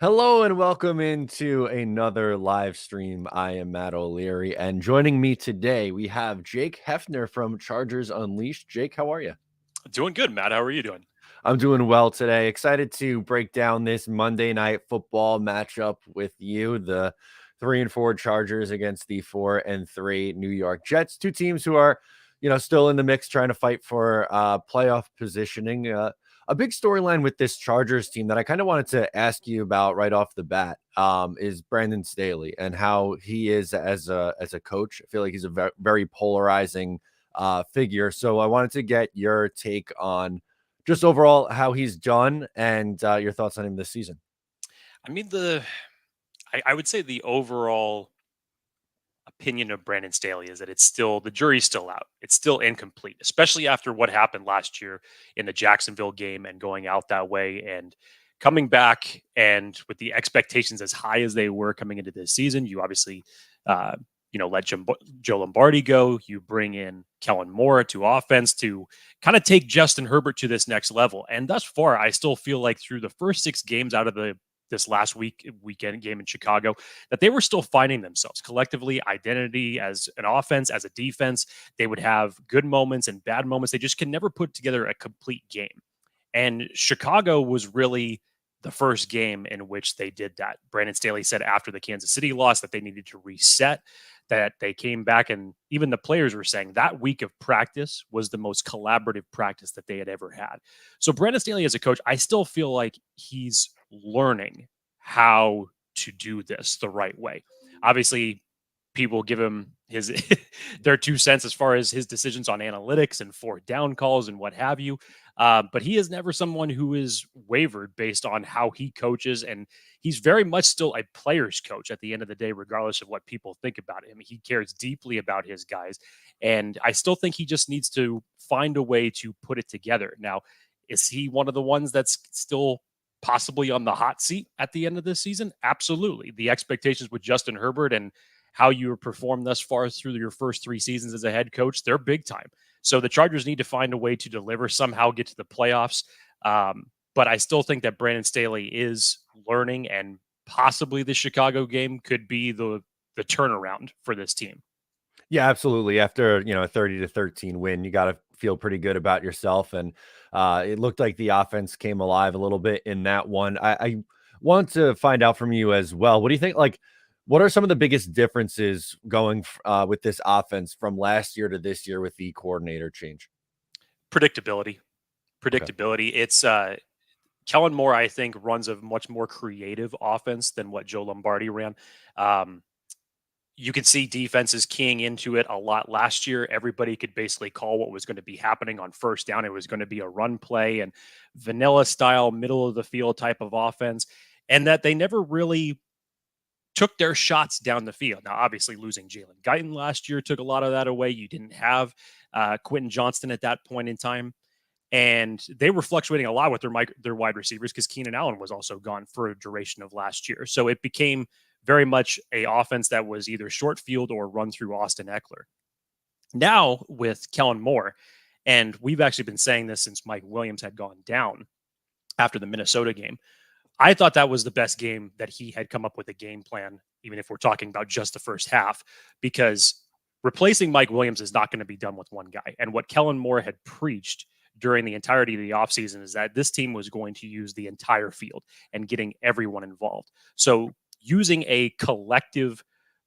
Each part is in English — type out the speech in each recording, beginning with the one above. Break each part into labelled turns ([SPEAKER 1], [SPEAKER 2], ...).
[SPEAKER 1] Hello and welcome into another live stream. I am Matt O'Leary, and joining me today we have Jake Hefner from Chargers Unleashed. Jake, how are you?
[SPEAKER 2] Doing good, Matt. How are you doing?
[SPEAKER 1] I'm doing well today. Excited to break down this Monday night football matchup with you. The 3-4 Chargers against the 4-3 New York Jets. Two teams who are, still in the mix, trying to fight for playoff positioning. A big storyline with this Chargers team that I kind of wanted to ask you about right off the bat is Brandon Staley and how he is as a coach. I feel like he's a very polarizing figure. So I wanted to get your take on just overall how he's done and your thoughts on him this season.
[SPEAKER 2] I mean, I would say the overall opinion of Brandon Staley is that the jury's still out. It's still incomplete, especially after what happened last year in the Jacksonville game and going out that way and coming back and with the expectations as high as they were coming into this season. You obviously, uh, let Joe Lombardi go. You bring in Kellen Moore to offense to kind of take Justin Herbert to this next level. And thus far, I still feel like through the first 6 games out of this last weekend game in Chicago, that they were still finding themselves collectively, identity as an offense, as a defense. They would have good moments and bad moments. They just can never put together a complete game. And Chicago was really the first game in which they did that. Brandon Staley said after the Kansas City loss that they needed to reset, that they came back, and even the players were saying that week of practice was the most collaborative practice that they had ever had. So Brandon Staley as a coach, I still feel like he's learning how to do this the right way. Obviously, people give him his their 2 cents as far as his decisions on analytics and fourth down calls and what have you. But he is never someone who is wavered based on how he coaches, and he's very much still a player's coach at the end of the day, regardless of what people think about him. He cares deeply about his guys, and I still think he just needs to find a way to put it together. Now, is he one of the ones that's still possibly on the hot seat at the end of this season? Absolutely. The expectations with Justin Herbert and how you performed thus far through your first 3 seasons as a head coach, they're big time. So the Chargers need to find a way to deliver, somehow get to the playoffs. But I still think that Brandon Staley is learning, and possibly the Chicago game could be the turnaround for this team.
[SPEAKER 1] Yeah, absolutely. After a 30-13 win, you got to feel pretty good about yourself, and it looked like the offense came alive a little bit in that one. I want to find out from you as well. What do you think? Like, what are some of the biggest differences going with this offense from last year to this year with the coordinator change?
[SPEAKER 2] Predictability.
[SPEAKER 1] Okay.
[SPEAKER 2] Predictability. It's Kellen Moore, I think, runs a much more creative offense than what Joe Lombardi ran. Um, you could see defenses keying into it a lot last year. Everybody could basically call what was going to be happening on first down. It was going to be a run play and vanilla style, middle of the field type of offense, and that they never really took their shots down the field. Now, obviously, losing Jalen Guyton last year took a lot of that away. You didn't have Quentin Johnston at that point in time, and they were fluctuating a lot with their wide receivers because Keenan Allen was also gone for a duration of last year. So it became very much a offense that was either short field or run through Austin Eckler. Now with Kellen Moore, and we've actually been saying this since Mike Williams had gone down after the Minnesota game. I thought that was the best game that he had come up with a game plan, even if we're talking about just the first half, because replacing Mike Williams is not going to be done with one guy. And what Kellen Moore had preached during the entirety of the offseason is that this team was going to use the entire field and getting everyone involved. So using a collective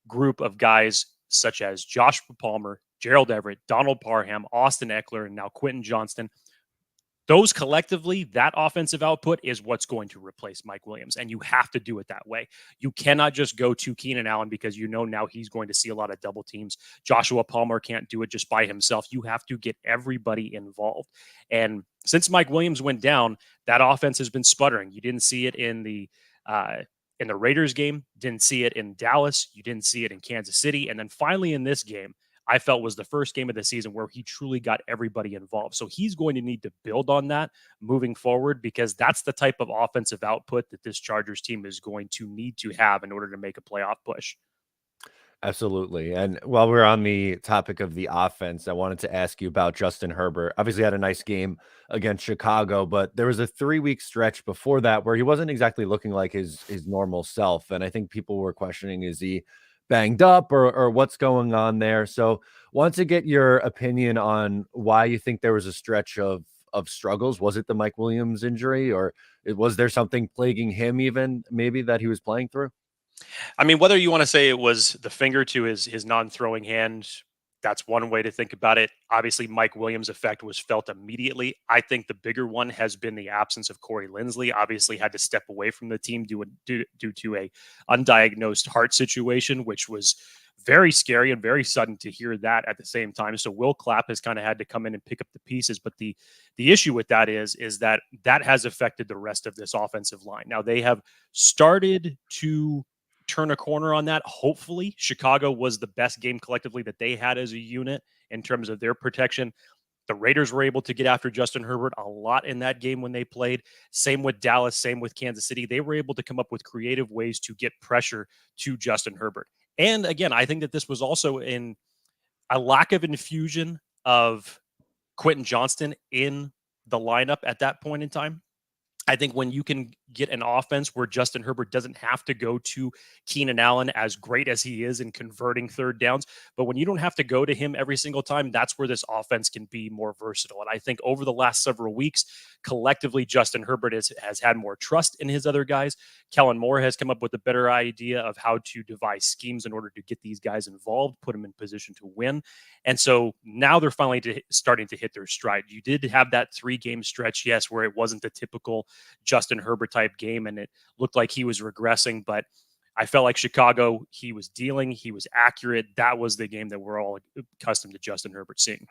[SPEAKER 2] group of guys such as Joshua Palmer, Gerald Everett, Donald Parham, Austin Eckler, and now Quentin Johnston, those collectively, that offensive output is what's going to replace Mike Williams. And you have to do it that way. You cannot just go to Keenan Allen because you know now he's going to see a lot of double teams. Joshua Palmer can't do it just by himself. You have to get everybody involved. And since Mike Williams went down, that offense has been sputtering. You didn't see it in the Raiders game, didn't see it in Dallas, you didn't see it in Kansas City. And then finally in this game, I felt was the first game of the season where he truly got everybody involved. So he's going to need to build on that moving forward, because that's the type of offensive output that this Chargers team is going to need to have in order to make a playoff push.
[SPEAKER 1] Absolutely. And while we're on the topic of the offense, I wanted to ask you about Justin Herbert. Obviously, had a nice game against Chicago, but there was a 3 week stretch before that where he wasn't exactly looking like his normal self. And I think people were questioning, is he banged up or what's going on there? So, want to get your opinion on why you think there was a stretch of struggles. Was it the Mike Williams injury, or was there something plaguing him even maybe that he was playing through?
[SPEAKER 2] I mean, whether you want to say it was the finger to his non-throwing hand, that's one way to think about it. Obviously, Mike Williams' effect was felt immediately. I think the bigger one has been the absence of Corey Linsley. Obviously, had to step away from the team due to a undiagnosed heart situation, which was very scary and very sudden to hear that at the same time. So Will Clapp has kind of had to come in and pick up the pieces. But the issue with that is that that has affected the rest of this offensive line. Now they have started to turn a corner on that. Hopefully, Chicago was the best game collectively that they had as a unit in terms of their protection. The Raiders were able to get after Justin Herbert a lot in that game when they played. Same with Dallas, same with Kansas City. They were able to come up with creative ways to get pressure to Justin Herbert. And again, I think that this was also in a lack of infusion of Quentin Johnston in the lineup at that point in time. I think when you can get an offense where Justin Herbert doesn't have to go to Keenan Allen, as great as he is in converting third downs, but when you don't have to go to him every single time, that's where this offense can be more versatile. And I think over the last several weeks, collectively, Justin Herbert has had more trust in his other guys. Kellen Moore has come up with a better idea of how to devise schemes in order to get these guys involved, put them in position to win. And so now they're finally starting to hit their stride. You did have that 3 game stretch, yes, where it wasn't the typical Justin Herbert type game and it looked like he was regressing, but I felt like Chicago, he was dealing, he was accurate. That was the game that we're all accustomed to Justin Herbert seeing.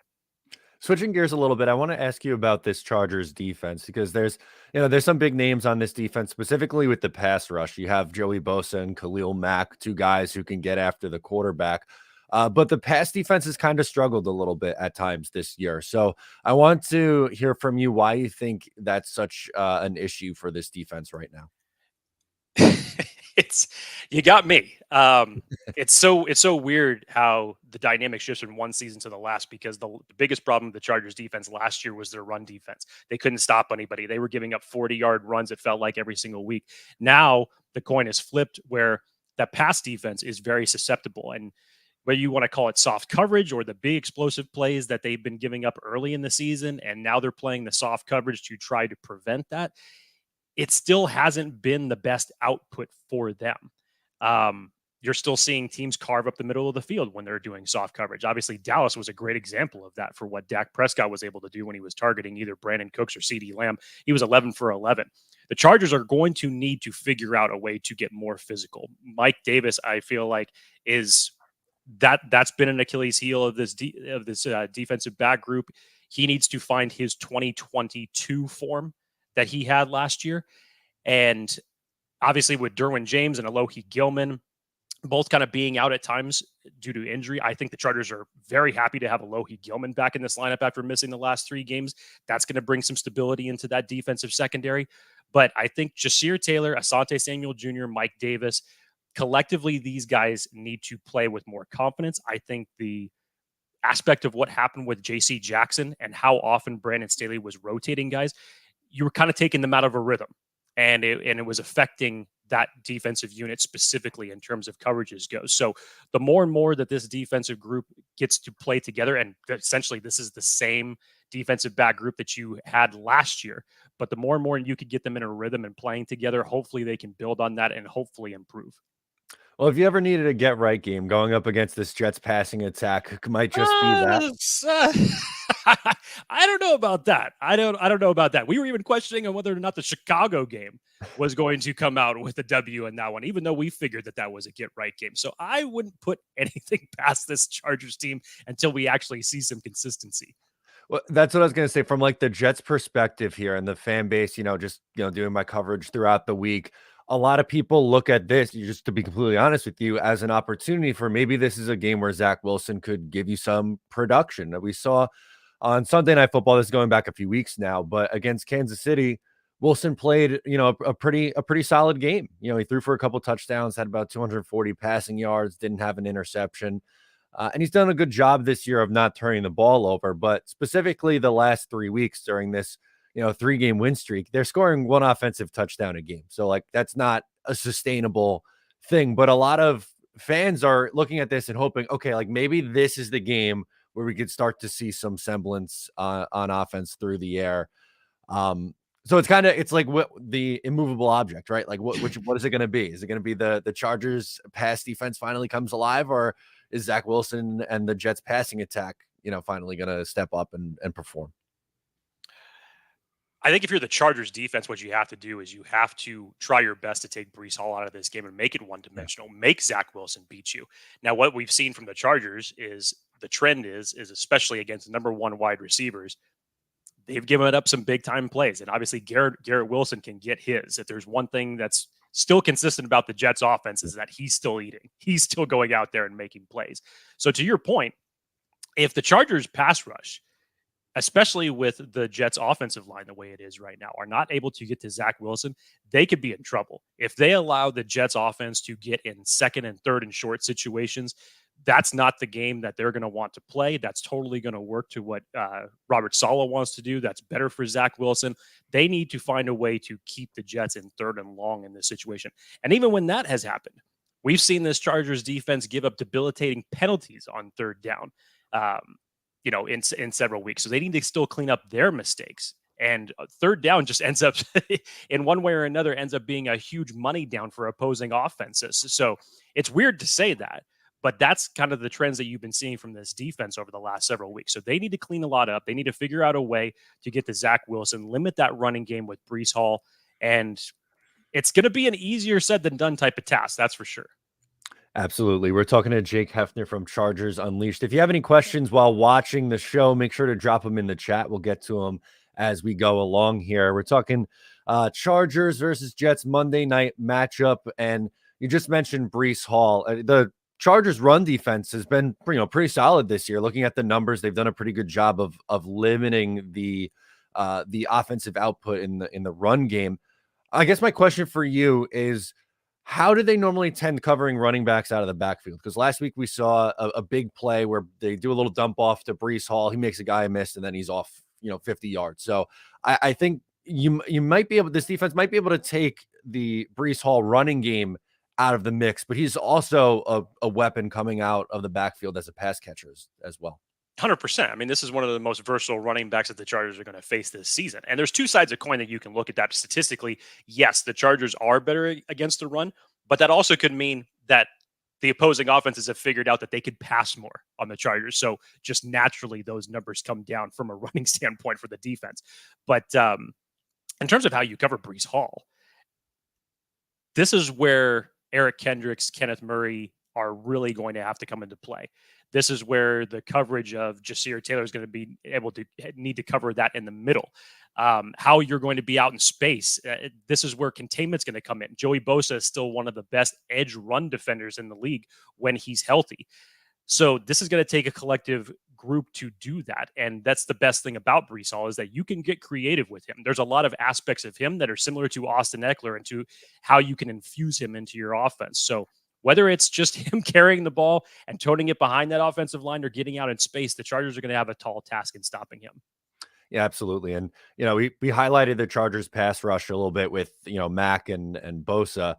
[SPEAKER 1] Switching gears a little bit, I want to ask you about this Chargers defense because there's some big names on this defense, specifically with the pass rush. You have Joey Bosa and Khalil Mack, two guys who can get after the quarterback. But the pass defense has kind of struggled a little bit at times this year. So I want to hear from you why you think that's such an issue for this defense right now.
[SPEAKER 2] It's you got me. It's so weird how the dynamic shifts from one season to the last because the biggest problem with the Chargers defense last year was their run defense. They couldn't stop anybody. They were giving up 40-yard runs, it felt like, every single week. Now the coin is flipped where that pass defense is very susceptible. And whether you want to call it soft coverage or the big explosive plays that they've been giving up early in the season, and now they're playing the soft coverage to try to prevent that, it still hasn't been the best output for them. You're still seeing teams carve up the middle of the field when they're doing soft coverage. Obviously, Dallas was a great example of that for what Dak Prescott was able to do when he was targeting either Brandon Cooks or CeeDee Lamb. He was 11 for 11. The Chargers are going to need to figure out a way to get more physical. Mike Davis, I feel like, is that's been an Achilles heel of this defensive back group. He needs to find his 2022 form that he had last year. And obviously with Derwin James and Alohi Gilman both kind of being out at times due to injury, I think the Chargers are very happy to have Alohi Gilman back in this lineup after missing the last 3 games. That's going to bring some stability into that defensive secondary. But I think Jasir Taylor, Asante Samuel Jr., Mike Davis, collectively, these guys need to play with more confidence. I think the aspect of what happened with JC Jackson and how often Brandon Staley was rotating guys, you were kind of taking them out of a rhythm, and it was affecting that defensive unit specifically in terms of coverages goes. So the more and more that this defensive group gets to play together, and essentially this is the same defensive back group that you had last year, but the more and more you could get them in a rhythm and playing together, hopefully they can build on that and hopefully improve.
[SPEAKER 1] Well, if you ever needed a get right game, going up against this Jets passing attack might just be that.
[SPEAKER 2] I don't know about that. I don't know about that. We were even questioning on whether or not the Chicago game was going to come out with a W in that one, even though we figured that was a get right game. So I wouldn't put anything past this Chargers team until we actually see some consistency.
[SPEAKER 1] Well, that's what I was going to say from like the Jets perspective here and the fan base, just, doing my coverage throughout the week. A lot of people look at this, just to be completely honest with you, as an opportunity for maybe this is a game where Zach Wilson could give you some production that we saw on Sunday Night Football. This is going back a few weeks now, but against Kansas City, Wilson played, a pretty solid game. He threw for a couple touchdowns, had about 240 passing yards, didn't have an interception. And he's done a good job this year of not turning the ball over, but specifically the last 3 weeks during this, 3-game win streak, they're scoring one offensive touchdown a game. So like, that's not a sustainable thing, but a lot of fans are looking at this and hoping, okay, like maybe this is the game where we could start to see some semblance on offense through the air. So it's like what the immovable object, right? Like what is it going to be? Is it going to be the Chargers pass defense finally comes alive, or is Zach Wilson and the Jets passing attack, finally going to step up and perform?
[SPEAKER 2] I think if you're the Chargers defense, what you have to do is you have to try your best to take Breece Hall out of this game and make it one
[SPEAKER 1] Yeah.
[SPEAKER 2] dimensional, make Zach Wilson beat you. Now, what we've seen from the Chargers is the trend is especially against number one wide receivers, they've given up some big time plays. And obviously Garrett Wilson can get his. If there's one thing that's still consistent about the Jets offense is that he's still eating. He's still going out there and making plays. So to your point, if the Chargers pass rush, especially with the Jets offensive line the way it is right now, are not able to get to Zach Wilson, they could be in trouble. If they allow the Jets offense to get in second and third and short situations, that's not the game that they're going to want to play. That's totally going to work to what Robert Saleh wants to do. That's better for Zach Wilson. They need to find a way to keep the Jets in third and long in this situation. And even when that has happened, we've seen this Chargers defense give up debilitating penalties on third down. In several weeks. So they need to still clean up their mistakes. And third down just ends up in one way or another ends up being a huge money down for opposing offenses. So it's weird to say that, but that's kind of the trends that you've been seeing from this defense over the last several weeks. So they need to clean a lot up. They need to figure out a way to get to Zach Wilson, limit that running game with Breece Hall. And it's going to be an easier said than done type of task. That's for sure.
[SPEAKER 1] Absolutely. We're talking to Jake Hefner from Chargers Unleashed. If you have any questions while watching the show, make sure to drop them in the chat. We'll get to them as we go along here. We're talking Chargers versus Jets Monday night matchup. And you just mentioned Breece Hall. The Chargers run defense has been pretty solid this year. Looking at the numbers, they've done a pretty good job of limiting the offensive output in the run game. I guess my question for you is, how do they normally tend covering running backs out of the backfield? Because last week we saw a big play where they do a little dump off to Breece Hall. He makes a guy miss, and then he's off, 50 yards. So I think you might be able, this defense might be able to take the Breece Hall running game out of the mix, but he's also a weapon coming out of the backfield as a pass catcher as well.
[SPEAKER 2] 100%. I mean, this is one of the most versatile running backs that the Chargers are going to face this season. And there's two sides of coin that you can look at that statistically. Yes, the Chargers are better against the run, but that also could mean that the opposing offenses have figured out that they could pass more on the Chargers. So just naturally, those numbers come down from a running standpoint for the defense. But in terms of how you cover Breece Hall, this is where Eric Kendricks, Kenneth Murray are really going to have to come into play. This is where the coverage of Jasir Taylor is going to be able to need to cover that in the middle. How you're going to be out in space. This is where containment's going to come in. Joey Bosa is still one of the best edge run defenders in the league when he's healthy. So this is going to take a collective group to do that. And that's the best thing about Breece Hall is that you can get creative with him. There's a lot of aspects of him that are similar to Austin Eckler and to how you can infuse him into your offense. So whether it's just him carrying the ball and toting it behind that offensive line or getting out in space, the Chargers are going to have a tall task in stopping him.
[SPEAKER 1] Yeah, absolutely. And, we highlighted the Chargers pass rush a little bit with, Mack and Bosa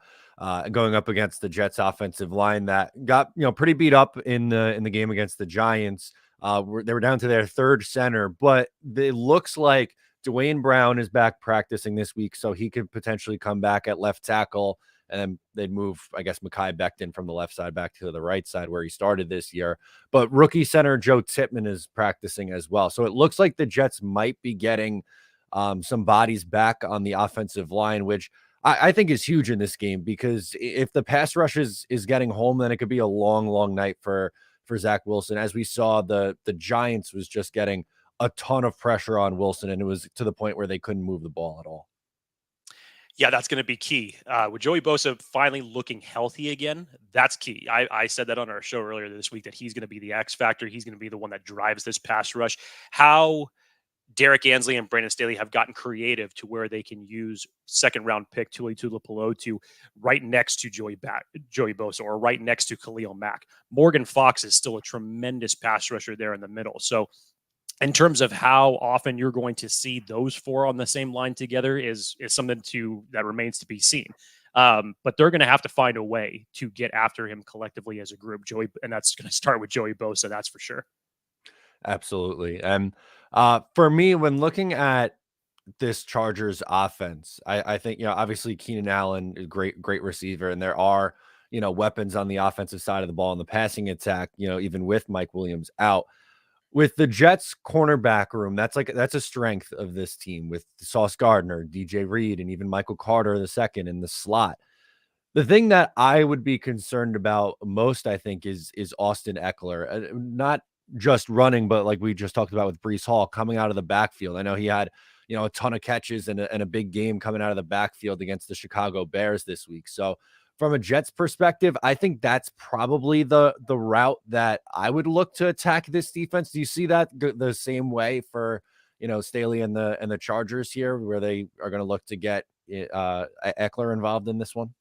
[SPEAKER 1] going up against the Jets offensive line that got, pretty beat up in the game against the Giants. They were down to their third center, but it looks like Dwayne Brown is back practicing this week, so he could potentially come back at left tackle. And then they'd move, I guess, Mekhi Becton from the left side back to the right side where he started this year. But rookie center Joe Tippmann is practicing as well. So it looks like the Jets might be getting some bodies back on the offensive line, which I think is huge in this game, because if the pass rush is getting home, then it could be a long, long night for Zach Wilson. As we saw, the Giants was just getting a ton of pressure on Wilson, and it was to the point where they couldn't move the ball at all.
[SPEAKER 2] Yeah, that's going to be key. With Joey Bosa finally looking healthy again, that's key. I said that on our show earlier this week that he's going to be the X factor. He's going to be the one that drives this pass rush. How Derek Ansley and Brandon Staley have gotten creative to where they can use second round pick Tuli Tuipulotu right next to Joey Bosa or right next to Khalil Mack. Morgan Fox is still a tremendous pass rusher there in the middle. So in terms of how often you're going to see those four on the same line together is something that remains to be seen. But they're going to have to find a way to get after him collectively as a group, and that's going to start with Joey Bosa, that's for sure.
[SPEAKER 1] Absolutely. And for me, when looking at this Chargers offense, I think, obviously Keenan Allen is great receiver, and there are, weapons on the offensive side of the ball in the passing attack, even with Mike Williams out. With the Jets cornerback room, that's a strength of this team with Sauce Gardner, DJ Reed, and even Michael Carter the second in the slot. The thing that I would be concerned about most, I think, is Austin Eckler. Not just running, but like we just talked about with Breece Hall coming out of the backfield. I know he had, a ton of catches and a big game coming out of the backfield against the Chicago Bears this week. So from a Jets perspective, I think that's probably the route that I would look to attack this defense. Do you see that the same way for, Staley and the Chargers here, where they are going to look to get Eckler involved in this one?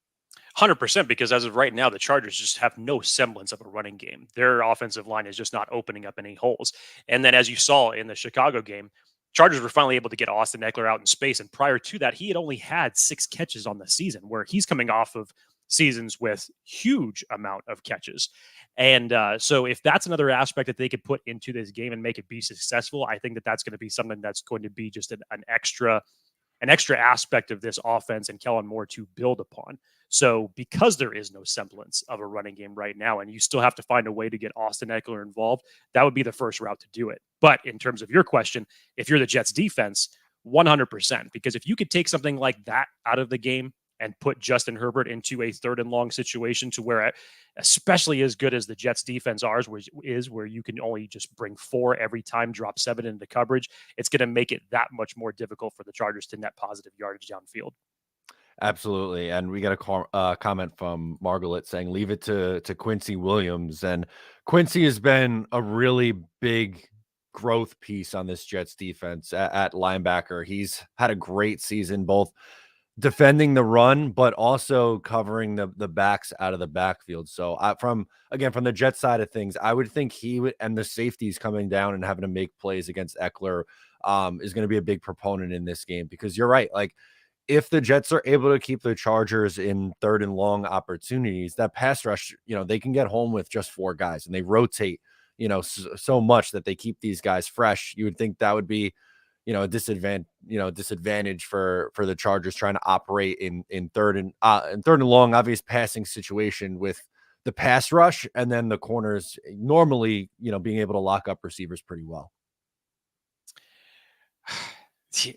[SPEAKER 2] 100%, because as of right now, the Chargers just have no semblance of a running game. Their offensive line is just not opening up any holes. And then, as you saw in the Chicago game, Chargers were finally able to get Austin Eckler out in space. And prior to that, he had only had 6 catches on the season, where he's coming off of seasons with huge amount of catches. And so if that's another aspect that they could put into this game and make it be successful, I think that that's going to be something that's going to be just an extra aspect of this offense and Kellen Moore to build upon. So because there is no semblance of a running game right now, and you still have to find a way to get Austin Eckler involved, that would be the first route to do it. But in terms of your question, if you're the Jets defense, 100%, because if you could take something like that out of the game and put Justin Herbert into a third and long situation to where, especially as good as the Jets defense is, where you can only just bring 4 every time, drop 7 into coverage, it's going to make it that much more difficult for the Chargers to net positive yardage downfield.
[SPEAKER 1] Absolutely. And we got a comment from Margaret saying, leave it to Quincy Williams. And Quincy has been a really big growth piece on this Jets defense at linebacker. He's had a great season, both defending the run, but also covering the backs out of the backfield. So from the Jet side of things, I would think he would, and the safeties coming down and having to make plays against Eckler is going to be a big proponent in this game, because you're right. Like, if the Jets are able to keep the Chargers in third and long opportunities, that pass rush, they can get home with just 4 guys, and they rotate, so much that they keep these guys fresh. You would think that would be, a disadvantage for the Chargers trying to operate in third and long, obvious passing situation with the pass rush, and then the corners normally, being able to lock up receivers pretty well.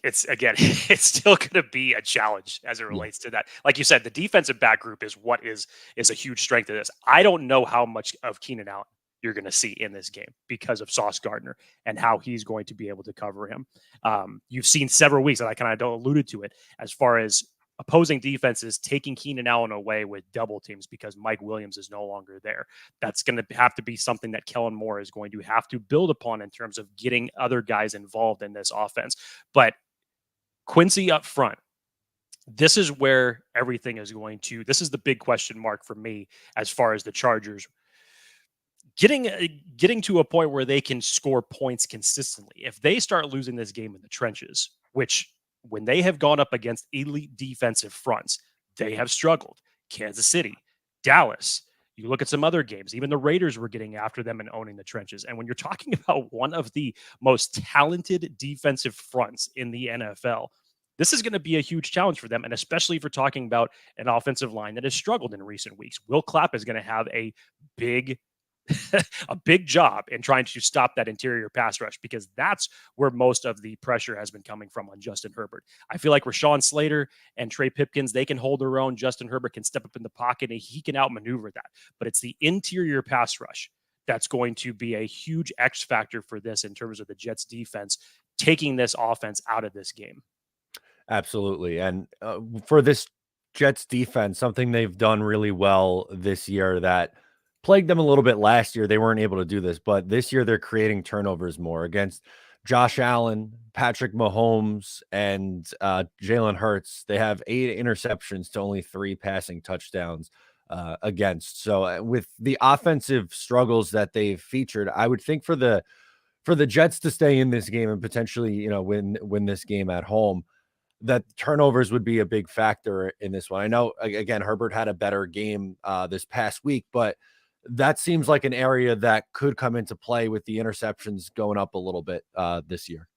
[SPEAKER 2] It's still going to be a challenge as it relates to that. Like you said, the defensive back group is what is a huge strength of this. I don't know how much of Keenan Allen you're going to see in this game because of Sauce Gardner and how he's going to be able to cover him. You've seen several weeks, and I kind of alluded to it, as far as opposing defenses taking Keenan Allen away with double teams because Mike Williams is no longer there. That's going to have to be something that Kellen Moore is going to have to build upon in terms of getting other guys involved in this offense. But Quincy up front, this is where everything is going to, this is the big question mark for me as far as the Chargers getting to a point where they can score points consistently. If they start losing this game in the trenches, which when they have gone up against elite defensive fronts, they have struggled. Kansas City, Dallas, you look at some other games, even the Raiders were getting after them and owning the trenches. And when you're talking about one of the most talented defensive fronts in the NFL, this is going to be a huge challenge for them. And especially if you're talking about an offensive line that has struggled in recent weeks, Will Clapp is going to have a big a big job in trying to stop that interior pass rush, because that's where most of the pressure has been coming from on Justin Herbert. I feel like Rashawn Slater and Trey Pipkins, they can hold their own. Justin Herbert can step up in the pocket and he can outmaneuver that. But it's the interior pass rush that's going to be a huge X factor for this in terms of the Jets defense taking this offense out of this game.
[SPEAKER 1] Absolutely. And for this Jets defense, something they've done really well this year that plagued them a little bit last year, they weren't able to do this, but this year they're creating turnovers more against Josh Allen, Patrick Mahomes, and Jalen Hurts. They have 8 interceptions to only 3 passing touchdowns against. So with the offensive struggles that they've featured, I would think for the Jets to stay in this game and potentially, win this game at home, that turnovers would be a big factor in this one. I know, again, Herbert had a better game this past week, but that seems like an area that could come into play with the interceptions going up a little bit this year.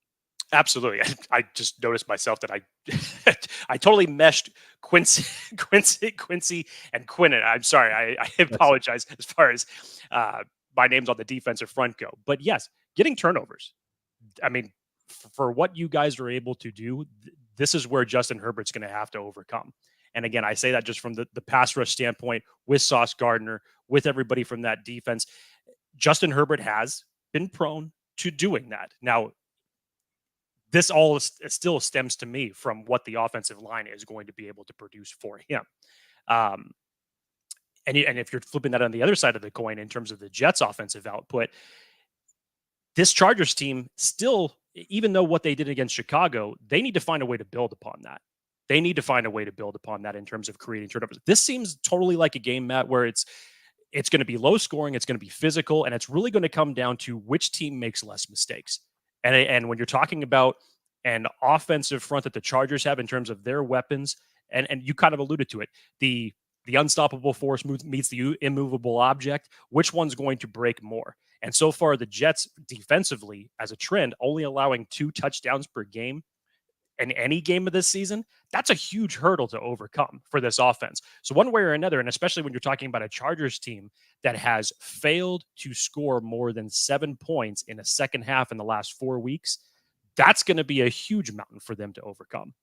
[SPEAKER 2] Absolutely. I just noticed myself that I I totally meshed Quincy, and Quinnen. I'm sorry. I apologize as far as my names on the defensive front go. But yes, getting turnovers. I mean, for what you guys are able to do, this is where Justin Herbert's going to have to overcome. And again, I say that just from the pass rush standpoint with Sauce Gardner, with everybody from that defense. Justin Herbert has been prone to doing that. Now, this all still stems to me from what the offensive line is going to be able to produce for him. Um, and if you're flipping that on the other side of the coin in terms of the Jets' offensive output, this Chargers team still, even though what they did against Chicago, they need to find a way to build upon that. They need to find a way to build upon that in terms of creating turnovers. This seems totally like a game, Matt, where it's going to be low scoring, it's going to be physical, and it's really going to come down to which team makes less mistakes. And when you're talking about an offensive front that the Chargers have in terms of their weapons, and you kind of alluded to it, the unstoppable force meets the immovable object, which one's going to break more? And so far, the Jets defensively, as a trend, only allowing 2 touchdowns per game in any game of this season, that's a huge hurdle to overcome for this offense. So one way or another, and especially when you're talking about a Chargers team that has failed to score more than 7 points in a second half in the last 4 weeks, that's going to be a huge mountain for them to overcome.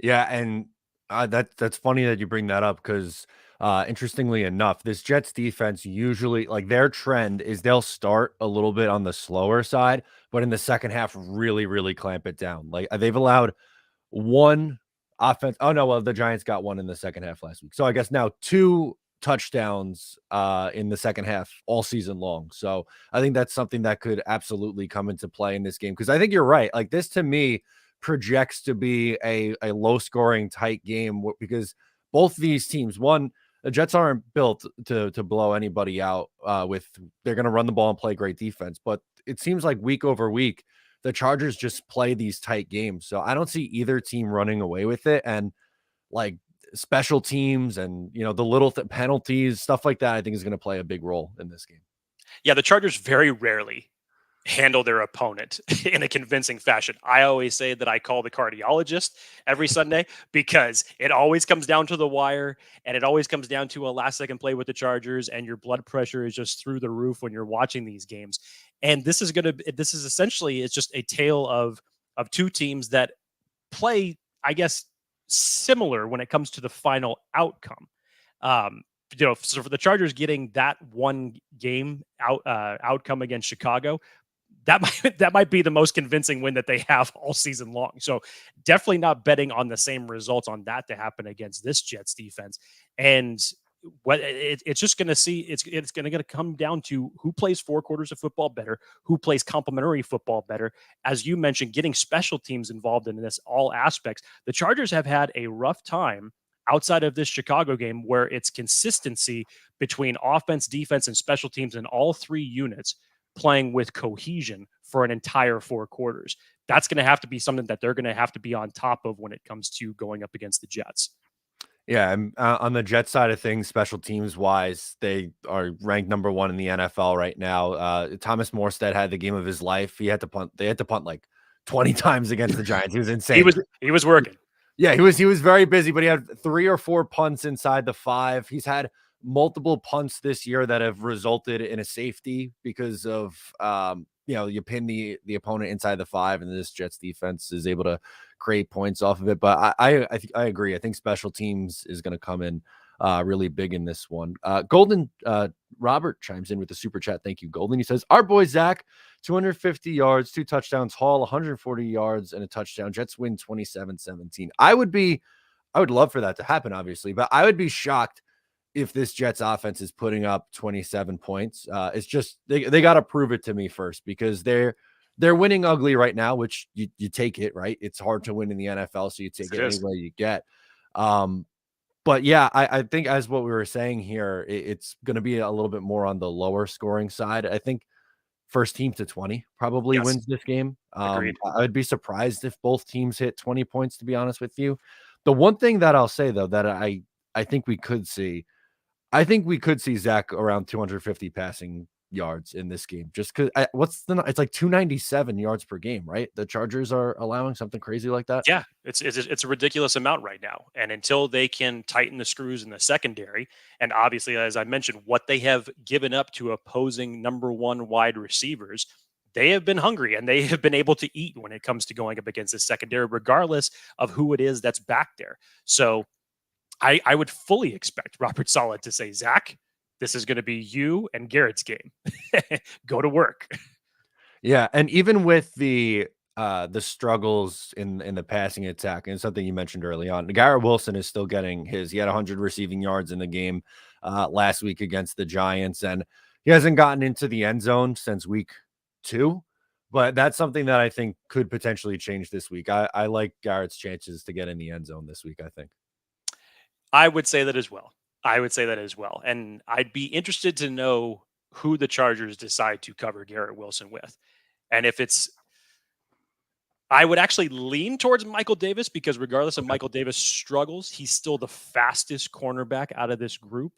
[SPEAKER 1] Yeah, and that's funny that you bring that up because interestingly enough, this Jets defense usually, like, their trend is they'll start a little bit on the slower side, but in the second half really, really clamp it down. Like, they've allowed one offense. Oh no, well, the Giants got one in the second half last week. So I guess now 2 touchdowns in the second half all season long. So I think that's something that could absolutely come into play in this game, because I think you're right. Like, this to me projects to be a low scoring tight game because both these teams, one, the Jets aren't built to blow anybody out with, they're going to run the ball and play great defense, but it seems like week over week the Chargers just play these tight games. So I don't see either team running away with it. And like special teams and, the little penalties, stuff like that, I think is going to play a big role in this game.
[SPEAKER 2] Yeah, the Chargers very rarely handle their opponent in a convincing fashion. I always say that I call the cardiologist every Sunday because it always comes down to the wire, and it always comes down to a last second play with the Chargers, and your blood pressure is just through the roof when you're watching these games. And this is essentially, it's just a tale of 2 teams that play, I guess, similar when it comes to the final outcome. So for the Chargers getting that one game outcome against Chicago, that might be the most convincing win that they have all season long. So definitely not betting on the same results on that to happen against this Jets defense. And what it's just going to see, it's going to come down to who plays 4 quarters of football better, who plays complementary football better. As you mentioned, getting special teams involved in this, all aspects. The Chargers have had a rough time outside of this Chicago game where it's consistency between offense, defense, and special teams in all 3 units playing with cohesion for an entire 4 quarters. That's going to have to be something that they're going to have to be on top of when it comes to going up against the Jets.
[SPEAKER 1] Yeah, and on the Jets side of things, special teams wise, they are ranked number 1 in the NFL right now. Thomas Morstead had the game of his life. He had to punt. They had to punt like 20 times against the Giants. He was insane.
[SPEAKER 2] He was working.
[SPEAKER 1] Yeah, he was very busy, but he had 3 or 4 punts inside the 5. He's had multiple punts this year that have resulted in a safety because of you pin the opponent inside the 5, and this Jets defense is able to create points off of it. But I agree. I think special teams is going to come in really big in this one. Golden Robert chimes in with the super chat. Thank you, Golden. He says, our boy Zach, 250 yards, 2 touchdowns, Hall 140 yards and a touchdown. Jets win 27-17. I would love for that to happen, obviously, but I would be shocked if this Jets offense is putting up 27 points. It's just they got to prove it to me first, because they're they're winning ugly right now, which you take it, right? It's hard to win in the NFL, so you take
[SPEAKER 2] It
[SPEAKER 1] it any
[SPEAKER 2] is.
[SPEAKER 1] way you get. Um, but yeah, I think as what we were saying here, it's going to be a little bit more on the lower scoring side. I think first team to 20 probably
[SPEAKER 2] Yes.
[SPEAKER 1] wins this game.
[SPEAKER 2] Agreed.
[SPEAKER 1] I'd be surprised if both teams hit 20 points, to be honest with you. The one thing that I'll say though that I think we could see, I think we could see Zach around 250 passing yards in this game. Just because it's like 297 yards per game, right? The Chargers are allowing something crazy like that.
[SPEAKER 2] Yeah, it's a ridiculous amount right now, and until they can tighten the screws in the secondary, and obviously, as I mentioned, what they have given up to opposing number one wide receivers, they have been hungry and they have been able to eat when it comes to going up against the secondary, regardless of who it is that's back there. So I would fully expect Robert Solid to say, Zach, this is going to be you and Garrett's game. Go to work.
[SPEAKER 1] Yeah, and even with the struggles in the passing attack, and something you mentioned early on, Garrett Wilson is still getting his. He had 100 receiving yards in the game last week against the Giants, and he hasn't gotten into the end zone since week 2. But that's something that I think could potentially change this week. I like Garrett's chances to get in the end zone this week, I think.
[SPEAKER 2] I would say that as well. I would say that as well. And I'd be interested to know who the Chargers decide to cover Garrett Wilson with. And if it's, I would actually lean towards Michael Davis because regardless of
[SPEAKER 1] Okay.
[SPEAKER 2] Michael Davis' struggles, he's still the fastest cornerback out of this group.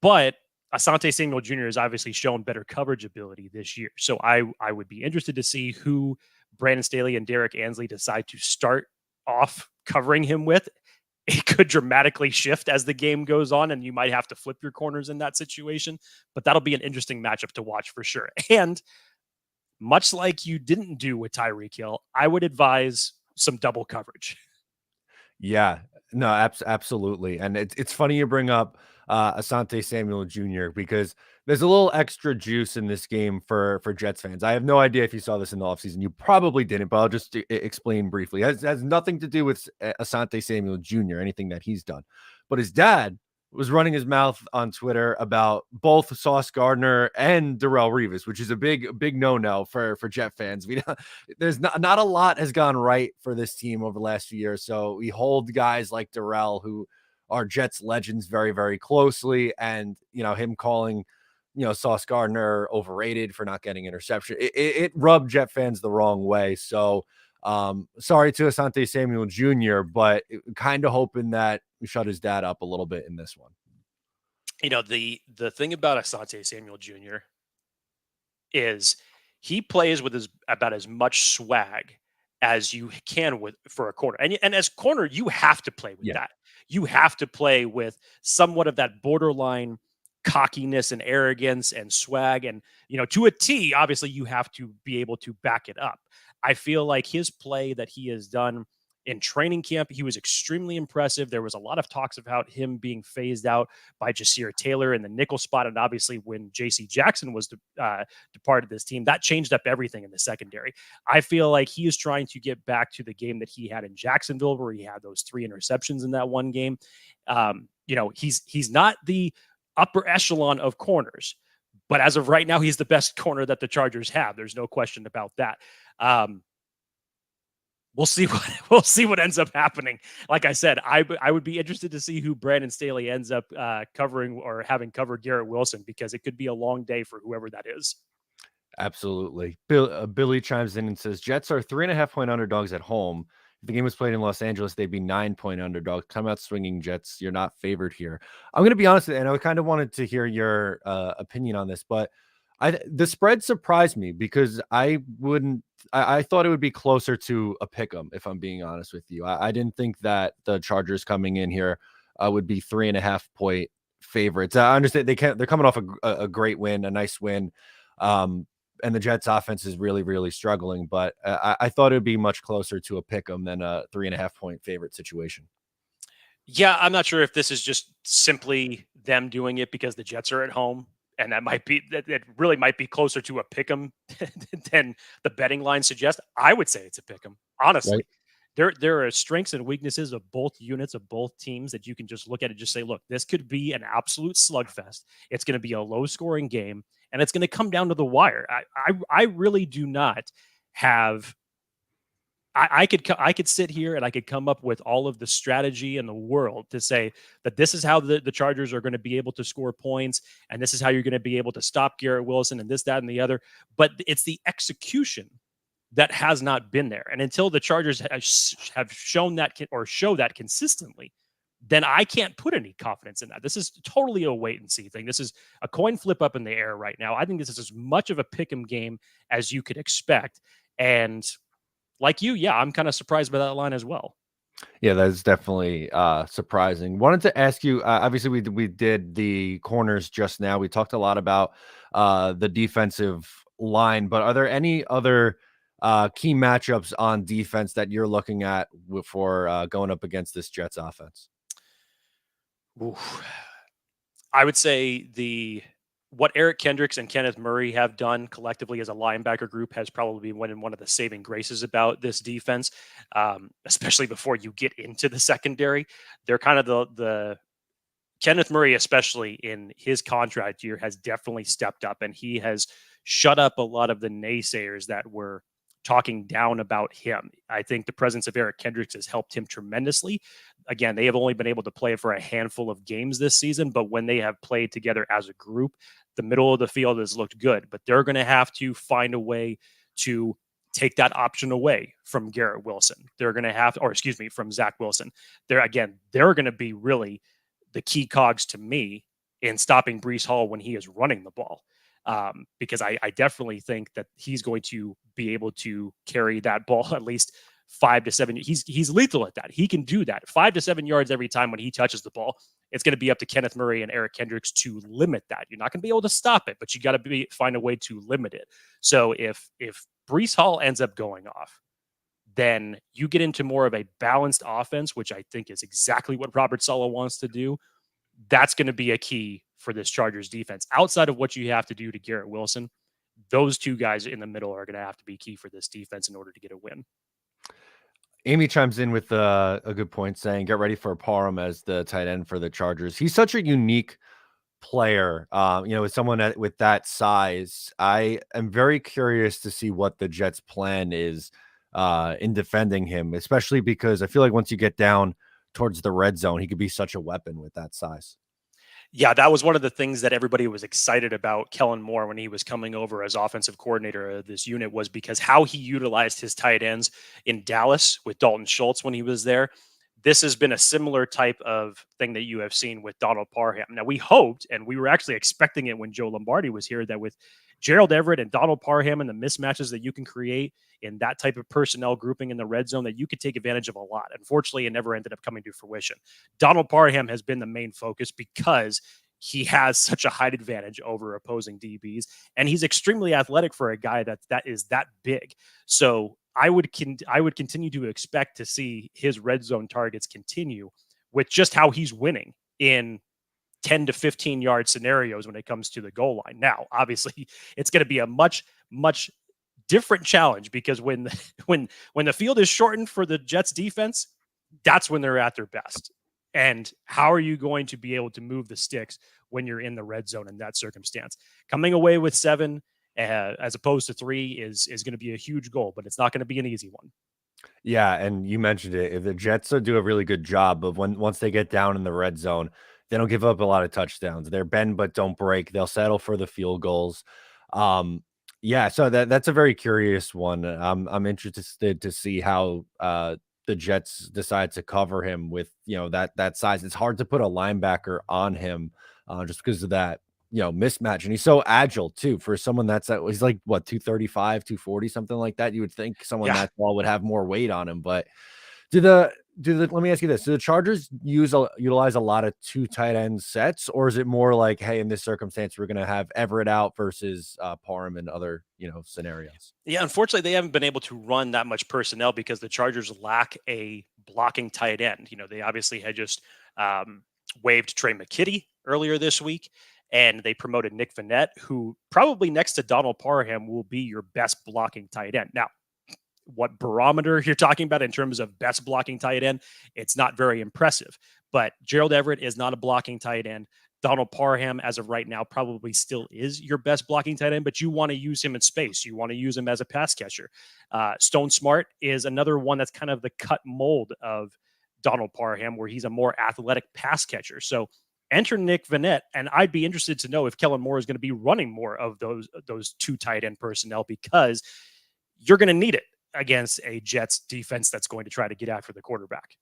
[SPEAKER 2] But Asante Samuel Jr. has obviously shown better coverage ability this year. So I would be interested to see who Brandon Staley and Derek Ansley decide to start off covering him with. It could dramatically shift as the game goes on, and you might have to flip your corners in that situation. But that'll be an interesting matchup to watch for sure. And much like you didn't do with Tyreek Hill, I would advise some double coverage.
[SPEAKER 1] Yeah, no, absolutely, and it's funny you bring up Asante Samuel Jr. because there's a little extra juice in this game for Jets fans. I have no idea if you saw this in the offseason. You probably didn't, but I'll just explain briefly. It has nothing to do with Asante Samuel Jr., anything that he's done, but his dad was running his mouth on Twitter about both Sauce Gardner and Darrell Revis, which is a big no-no for Jet fans. We there's not a lot has gone right for this team over the last few years. So we hold guys like Darrell, who are Jets legends, very, very closely. And, him calling, Sauce Gardner overrated for not getting interception. It rubbed Jet fans the wrong way. So sorry to Asante Samuel Jr., but kind of hoping that we shut his dad up a little bit in this one.
[SPEAKER 2] The thing about Asante Samuel Jr. is he plays with about as much swag as you can for a corner. And as corner, you have to play with
[SPEAKER 1] Yeah.
[SPEAKER 2] that. You have to play with somewhat of that borderline cockiness and arrogance and swag. And, to a T, obviously you have to be able to back it up. I feel like his play that he has done in training camp, he was extremely impressive. There was a lot of talks about him being phased out by Jasir Taylor in the nickel spot. And obviously when JC Jackson was departed this team, that changed up everything in the secondary. I feel like he is trying to get back to the game that he had in Jacksonville, where he had those 3 interceptions in that one game. He's not the upper echelon of corners, but as of right now, he's the best corner that the Chargers have. There's no question about that. We'll see what ends up happening. Like I said, I would be interested to see who Brandon Staley ends up covering or having covered Garrett Wilson, because it could be a long day for whoever that is.
[SPEAKER 1] Absolutely. Billy chimes in and says Jets are 3.5-point underdogs at home. If the game was played in Los Angeles, they'd be 9-point underdogs. Come out swinging, Jets. You're not favored here. I'm going to be honest, and I kind of wanted to hear your opinion on this, but the spread surprised me because I thought it would be closer to a pick 'em, if I'm being honest with you. I didn't think that the Chargers coming in here would be 3.5-point favorites. I understand they're coming off a great win, a nice win. And the Jets offense is really, really struggling, but I thought it would be much closer to a pick 'em than a 3.5-point favorite situation.
[SPEAKER 2] Yeah, I'm not sure if this is just simply them doing it because the Jets are at home, and that really might be closer to a pick 'em than the betting line suggests. I would say it's a pick 'em, honestly.
[SPEAKER 1] Right.
[SPEAKER 2] there are strengths and weaknesses of both units of both teams that you can just look at and just say, look, this could be an absolute slugfest. It's going to be a low scoring game, and it's going to come down to the wire. I really do not have. I could sit here and I could come up with all of the strategy in the world to say that this is how the Chargers are going to be able to score points, and this is how you're going to be able to stop Garrett Wilson, and this, that, and the other. But it's the execution that has not been there. And until the Chargers have shown that or show that consistently, then I can't put any confidence in that. This is totally a wait and see thing. This is a coin flip up in the air right now. I think this is as much of a pick 'em game as you could expect. And like you, yeah, I'm kind of surprised by that line as well.
[SPEAKER 1] Yeah, that's definitely surprising. Wanted to ask you, obviously we did the corners just now. We talked a lot about the defensive line, but are there any other key matchups on defense that you're looking at for going up against this Jets offense?
[SPEAKER 2] Oof. I would say what Eric Kendricks and Kenneth Murray have done collectively as a linebacker group has probably been one of the saving graces about this defense, especially before you get into the secondary. They're kind of the Kenneth Murray, especially in his contract year, has definitely stepped up, and he has shut up a lot of the naysayers that were talking down about him. I think the presence of Eric Kendricks has helped him tremendously. Again, they have only been able to play for a handful of games this season, but when they have played together as a group, the middle of the field has looked good. But they're going to have to find a way to take that option away from Garrett Wilson. They're going to have to, or excuse me, from Zach Wilson. They're going to be really the key cogs to me in stopping Breece Hall when he is running the ball. Because I definitely think that he's going to be able to carry that ball at least 5 to 7. He's lethal at that. He can do that 5 to 7 yards every time when he touches the ball. It's going to be up to Kenneth Murray and Eric Kendricks to limit that. You're not going to be able to stop it, but you got to find a way to limit it. So if Breece Hall ends up going off, then you get into more of a balanced offense, which I think is exactly what Robert Saleh wants to do. That's going to be a key for this Chargers defense. Outside of what you have to do to Garrett Wilson, those two guys in the middle are going to have to be key for this defense in order to get a win.
[SPEAKER 1] Amy chimes in with a good point, saying, "Get ready for Parham as the tight end for the Chargers." He's such a unique player. With someone with that size, I am very curious to see what the Jets' plan is in defending him, especially because I feel like once you get down towards the red zone, he could be such a weapon with that size.
[SPEAKER 2] Yeah, that was one of the things that everybody was excited about Kellen Moore when he was coming over as offensive coordinator of this unit, was because how he utilized his tight ends in Dallas with Dalton Schultz when he was there. This has been a similar type of thing that you have seen with Donald Parham. Now, we hoped, and we were actually expecting it when Joe Lombardi was here, that with Gerald Everett and Donald Parham and the mismatches that you can create in that type of personnel grouping in the red zone, that you could take advantage of a lot. Unfortunately, it never ended up coming to fruition. Donald Parham has been the main focus because he has such a height advantage over opposing DBs, and he's extremely athletic for a guy that is that big. So I would continue to expect to see his red zone targets continue with just how he's winning in 10 to 15 yard scenarios when it comes to the goal line. Now, obviously, it's going to be a much different challenge, because when the field is shortened for the Jets defense, that's when they're at their best. And how are you going to be able to move the sticks when you're in the red zone in that circumstance? Coming away with 7 as opposed to 3 is going to be a huge goal, but it's not going to be an easy one.
[SPEAKER 1] Yeah, and you mentioned it. If the Jets do a really good job of once they get down in the red zone, they don't give up a lot of touchdowns. They're bend but don't break. They'll settle for the field goals. Yeah, so that's a very curious one. I'm interested to see how the Jets decide to cover him with that size. It's hard to put a linebacker on him just because of that mismatch, and he's so agile too. For someone he's like what, 235, 240, something like that. You would think someone
[SPEAKER 2] Yeah.
[SPEAKER 1] that tall would have more weight on him, but let me ask you this: do the Chargers utilize a lot of 2 tight end sets, or is it more like, hey, in this circumstance, we're going to have Everett out versus Parham and other scenarios?
[SPEAKER 2] Yeah, unfortunately, they haven't been able to run that much personnel because the Chargers lack a blocking tight end. They obviously had just waived Trey McKitty earlier this week, and they promoted Nick Vannett, who probably next to Donald Parham will be your best blocking tight end. Now, what barometer you're talking about in terms of best blocking tight end, it's not very impressive. But Gerald Everett is not a blocking tight end. Donald Parham, as of right now, probably still is your best blocking tight end, but you want to use him in space. You want to use him as a pass catcher. Stone Smart is another one that's kind of the cut mold of Donald Parham, where he's a more athletic pass catcher. So enter Nick Vannett, and I'd be interested to know if Kellen Moore is going to be running more of those two tight end personnel, because you're going to need it against a Jets defense that's going to try to get after the quarterback.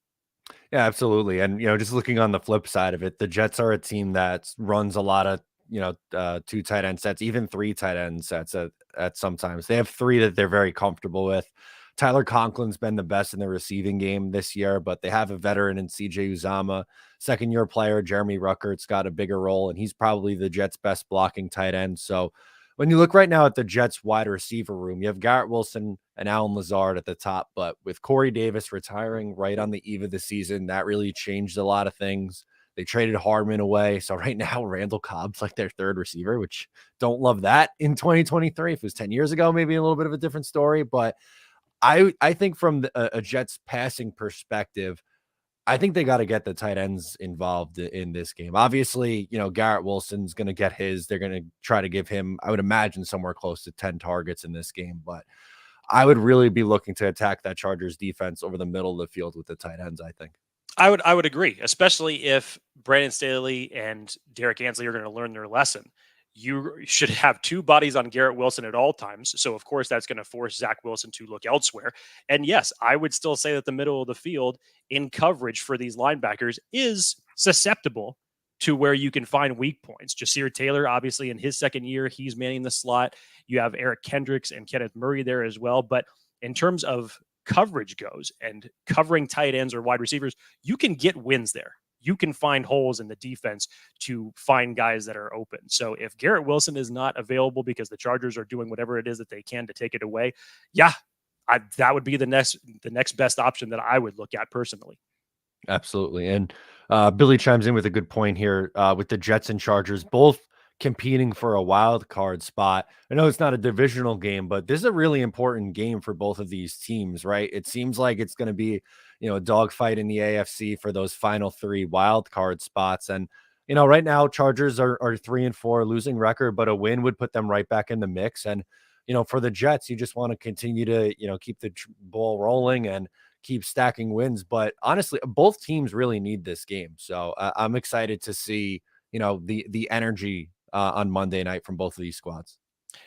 [SPEAKER 1] Yeah, absolutely. And, just looking on the flip side of it, the Jets are a team that runs a lot of, two tight end sets, even three tight end sets at sometimes. They have three that they're very comfortable with. Tyler Conklin's been the best in the receiving game this year, but they have a veteran in CJ Uzama. Second year player Jeremy Ruckert's got a bigger role, and he's probably the Jets' best blocking tight end. So when you look right now at the Jets wide receiver room, you have Garrett Wilson and Alan Lazard at the top, but with Corey Davis retiring right on the eve of the season, that really changed a lot of things. They traded Hardman away. So right now, Randall Cobb's like their third receiver, which don't love that in 2023. If it was 10 years ago, maybe a little bit of a different story. But I think from a Jets passing perspective, I think they got to get the tight ends involved in this game. Obviously, Garrett Wilson's going to get his. They're going to try to give him, I would imagine, somewhere close to 10 targets in this game. But I would really be looking to attack that Chargers defense over the middle of the field with the tight ends, I think.
[SPEAKER 2] I would agree, especially if Brandon Staley and Derek Ansley are going to learn their lesson. You should have two bodies on Garrett Wilson at all times. So, of course, that's going to force Zach Wilson to look elsewhere. And yes, I would still say that the middle of the field in coverage for these linebackers is susceptible to where you can find weak points. Jasir Taylor, obviously, in his second year, he's manning the slot. You have Eric Kendricks and Kenneth Murray there as well. But in terms of coverage goes and covering tight ends or wide receivers, you can get wins there. You can find holes in the defense to find guys that are open. So if Garrett Wilson is not available because the Chargers are doing whatever it is that they can to take it away, that would be the next best option that I would look at personally.
[SPEAKER 1] Absolutely. And Billy chimes in with a good point here with the Jets and Chargers, both competing for a wild card spot. I know it's not a divisional game, but this is a really important game for both of these teams, right? It seems like it's going to be, a dogfight in the AFC for those final three wild card spots. And, right now Chargers are 3-4 losing record, but a win would put them right back in the mix. And, for the Jets, you just want to continue to, keep the ball rolling and keep stacking wins. But honestly, both teams really need this game. So I'm excited to see, the energy on Monday night from both of these squads.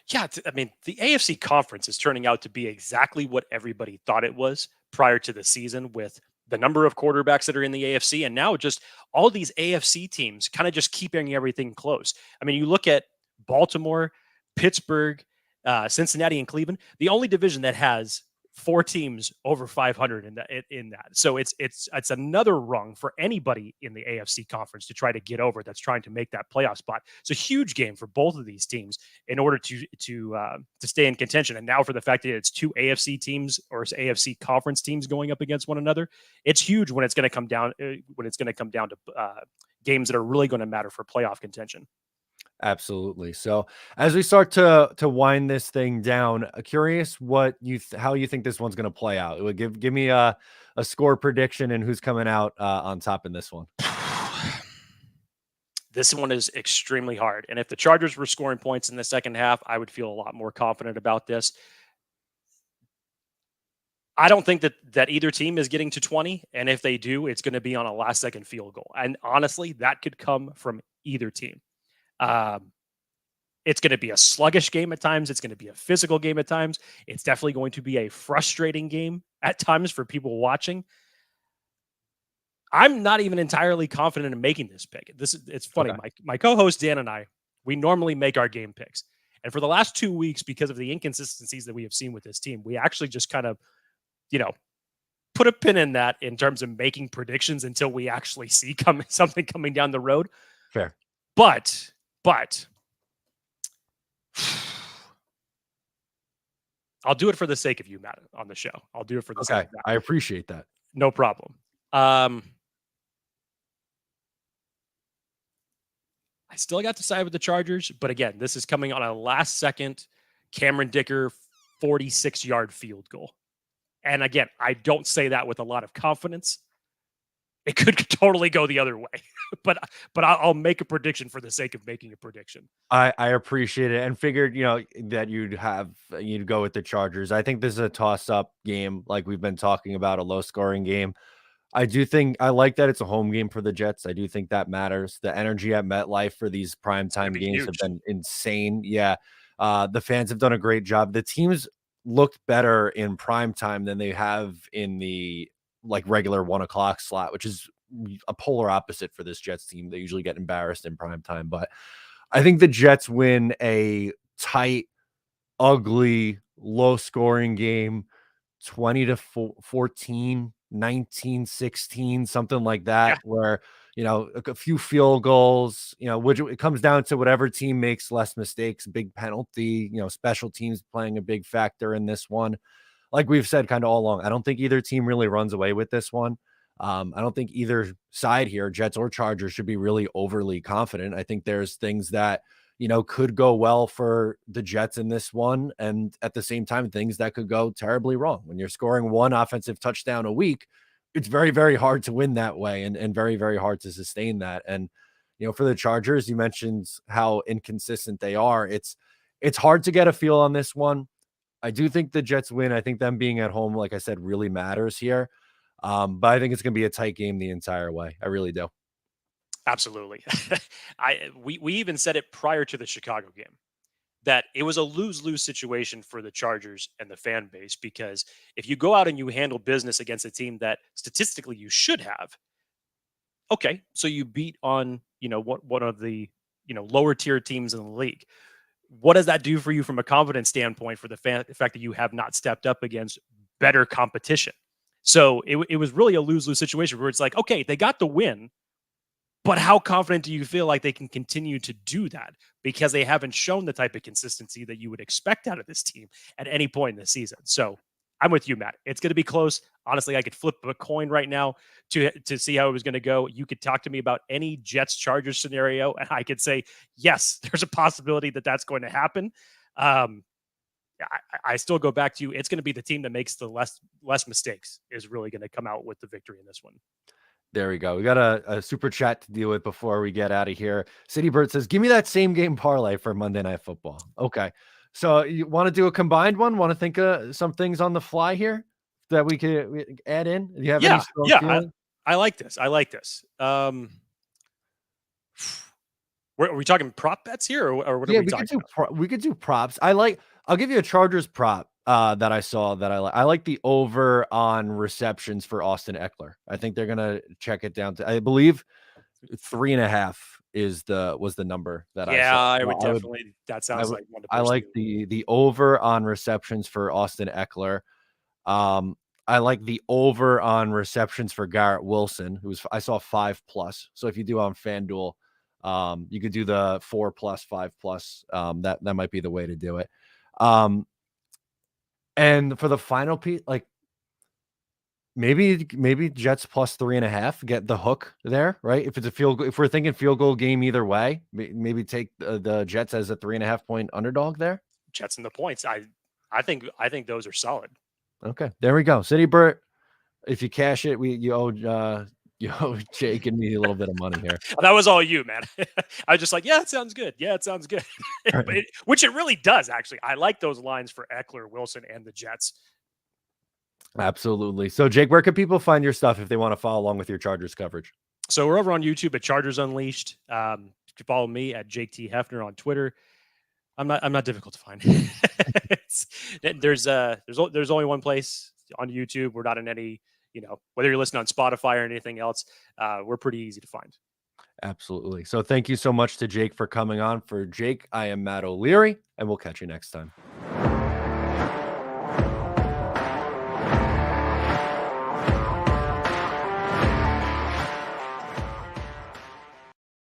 [SPEAKER 2] Yeah, I mean, the AFC conference is turning out to be exactly what everybody thought it was prior to the season, with the number of quarterbacks that are in the AFC, and now just all these AFC teams kind of just keeping everything close. I mean, you look at Baltimore, Pittsburgh, Cincinnati, and Cleveland, the only division that has four teams over 500 in that. So it's another rung for anybody in the AFC conference to try to get over, that's trying to make that playoff spot. It's a huge game for both of these teams in order to stay in contention. And now for the fact that it's two AFC teams or AFC conference teams going up against one another, it's huge when it's going to come down to games that are really going to matter for playoff contention.
[SPEAKER 1] Absolutely. So as we start to wind this thing down, curious what how you think this one's going to play out. It would give me a score prediction and who's coming out on top in this one.
[SPEAKER 2] This one is extremely hard. And if the Chargers were scoring points in the second half, I would feel a lot more confident about this. I don't think that either team is getting to 20. And if they do, it's going to be on a last second field goal. And honestly, that could come from either team. It's going to be a sluggish game at times. It's going to be a physical game at times. It's definitely going to be a frustrating game at times for people watching. I'm not even entirely confident in making this pick. It's funny. Okay. My co-host Dan and I, we normally make our game picks. And for the last 2 weeks, because of the inconsistencies that we have seen with this team, we actually just kind of, put a pin in that in terms of making predictions until we actually see something coming down the road.
[SPEAKER 1] Fair.
[SPEAKER 2] But I'll do it for the sake of you, Matt, on the show. I'll do it for the sake of that.
[SPEAKER 1] I appreciate that.
[SPEAKER 2] No problem. I still got to side with the Chargers, but again, this is coming on a last second Cameron Dicker 46-yard field goal. And again, I don't say that with a lot of confidence. It could totally go the other way, but I'll make a prediction for the sake of making a prediction.
[SPEAKER 1] I appreciate it and figured, that you'd go with the Chargers. I think this is a toss-up game, like we've been talking about, a low-scoring game. I do think I like that it's a home game for the Jets. I do think that matters. The energy at MetLife for these
[SPEAKER 2] It's going to
[SPEAKER 1] primetime
[SPEAKER 2] be
[SPEAKER 1] games have
[SPEAKER 2] huge.
[SPEAKER 1] been insane. Yeah. The fans have done a great job. The teams looked better in primetime than they have in the regular 1 o'clock slot, which is a polar opposite for this Jets team. They usually get embarrassed in primetime. But I think the Jets win a tight, ugly, low scoring game, 20 to 14, 19, 16, something like
[SPEAKER 2] Yeah,
[SPEAKER 1] that, where, a few field goals, which it comes down to whatever team makes less mistakes, big penalty, special teams playing a big factor in this one. Like we've said kind of all along, I don't think either team really runs away with this one. I don't think either side here, Jets or Chargers, should be really overly confident. I think there's things that, could go well for the Jets in this one. And at the same time, things that could go terribly wrong. When you're scoring one offensive touchdown a week, it's very, very hard to win that way and very, very hard to sustain that. And, for the Chargers, you mentioned how inconsistent they are. It's hard to get a feel on this one. I do think the Jets win. I think them being at home, like I said, really matters here. But I think it's going to be a tight game the entire way. I really do.
[SPEAKER 2] absolutely. We even said it prior to the Chicago game that it was a lose-lose situation for the Chargers and the fan base, because if you go out and you handle business against a team that statistically you should have, okay, so you beat on, one of the, lower tier teams in the league. What does that do for you from a confidence standpoint for the fact that you have not stepped up against better competition? So it was really a lose-lose situation where it's like, okay, they got the win, but how confident do you feel like they can continue to do that? Because they haven't shown the type of consistency that you would expect out of this team at any point in the season. So I'm with you, Matt. It's going to be close. Honestly, I could flip a coin right now to see how it was going to go. You could talk to me about any Jets Chargers scenario, and I could say, yes, there's a possibility that that's going to happen. I still go back to, it's going to be the team that makes the less mistakes is really going to come out with the victory in this one.
[SPEAKER 1] There we go. We got a super chat to deal with before we get out of here. City Bird says, give me that same game parlay for Monday Night Football. Okay. So you want to do a combined one? Want to think of some things on the fly here that we could add in? Do you have any strong feeling?
[SPEAKER 2] I like this. I like this. Are we talking prop bets here, or what are we talking about?
[SPEAKER 1] We could do props. I'll give you a Chargers prop that I saw that I like. I like the over on receptions for Austin Eckler. I think they're gonna check it down to, I believe, 3.5 was the number that I saw.
[SPEAKER 2] I would definitely. That sounds like one to
[SPEAKER 1] I like the over on receptions for Austin Eckler. I like the over on receptions for Garrett Wilson, I saw 5+. So if you do on FanDuel, you could do the 4+, 5+. That might be the way to do it. And for the final piece, like maybe Jets +3.5, get the hook there, right? If it's a field goal, if we're thinking field goal game either way, maybe take the Jets as a 3.5 point underdog there.
[SPEAKER 2] Jets and the points. I think those are solid.
[SPEAKER 1] Okay, there we go. City Burt, if you cash it, you owe Jake and me a little bit of money here.
[SPEAKER 2] That was all you, man. I was just like, yeah, it sounds good. Yeah, it sounds good. Which it really does, actually. I like those lines for Eckler, Wilson, and the Jets.
[SPEAKER 1] Absolutely. So, Jake, where can people find your stuff if they want to follow along with your Chargers coverage?
[SPEAKER 2] So we're over on YouTube at Chargers Unleashed. You can follow me at Jake T. Hefner on Twitter. I'm not difficult to find. There's only one place on YouTube. We're not in any, whether you're listening on Spotify or anything else, we're pretty easy to find.
[SPEAKER 1] Absolutely. So thank you so much to Jake for coming on. For Jake, I am Matt O'Leary, and we'll catch you next time.